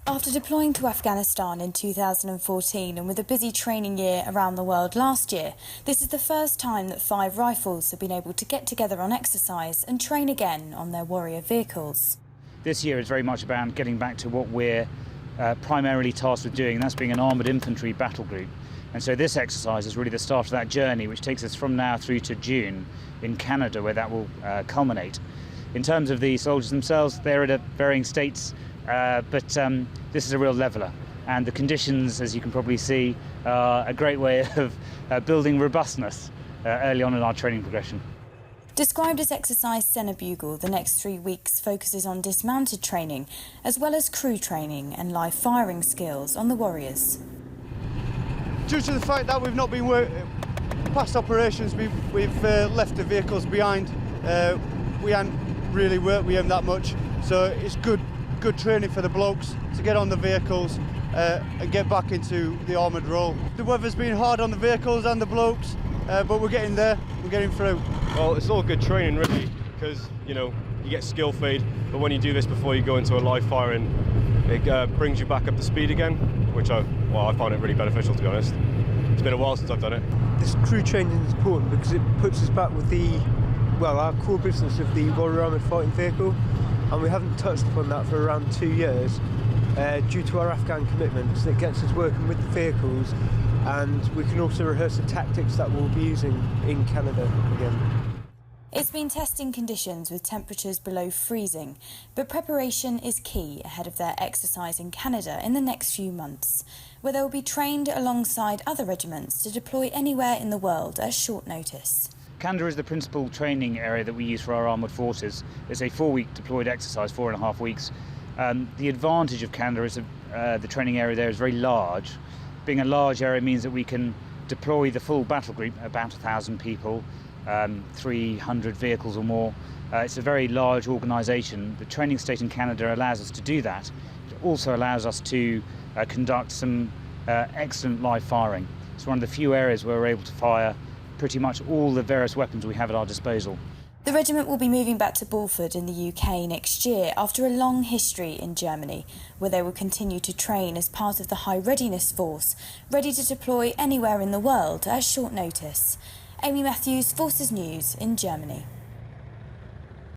After deploying to Afghanistan in 2014 and with a busy training year around the world last year, this is the first time that 5 rifles have been able to get together on exercise and train again on their warrior vehicles. This year is very much about getting back to what we're primarily tasked with doing, and that's being an armoured infantry battle group. And so this exercise is really the start of that journey, which takes us from now through to June in Canada, where that will culminate. In terms of the soldiers themselves, they're at varying states, but this is a real leveller. And the conditions, as you can probably see, are a great way of building robustness early on in our training progression. Described as Exercise Centribugal, the next 3 weeks focuses on dismounted training, as well as crew training and live firing skills on the warriors. Due to the fact that we've not been past operations, we've left the vehicles behind. We haven't really worked with them that much, so it's good training for the blokes to get on the vehicles and get back into the armoured role. The weather's been hard on the vehicles and the blokes, but we're getting there, we're getting through. Well, it's all good training really, because you get skill feed, but when you do this before you go into a live firing, it brings you back up to speed again, which I find it really beneficial, to be honest. It's been a while since I've done it. This crew training is important because it puts us back with our core business of the warrior armoured fighting vehicle, and we haven't touched upon that for around 2 years due to our Afghan commitments. That gets us working with the vehicles, and we can also rehearse the tactics that we'll be using in Canada again. It's been testing conditions with temperatures below freezing, but preparation is key ahead of their exercise in Canada in the next few months, where they will be trained alongside other regiments to deploy anywhere in the world at short notice. Canada is the principal training area that we use for our armoured forces. It's a 4-week deployed exercise, 4.5 weeks. The advantage of Canada is the training area there is very large. Being a large area means that we can deploy the full battle group, about 1,000 people, 300 vehicles or more. It's a very large organisation. The training state in Canada allows us to do that. It also allows us to conduct some excellent live firing. It's one of the few areas where we're able to fire pretty much all the various weapons we have at our disposal. The regiment will be moving back to Bulford in the UK next year after a long history in Germany, where they will continue to train as part of the High Readiness Force, ready to deploy anywhere in the world at short notice. Amy Matthews, Forces News in Germany.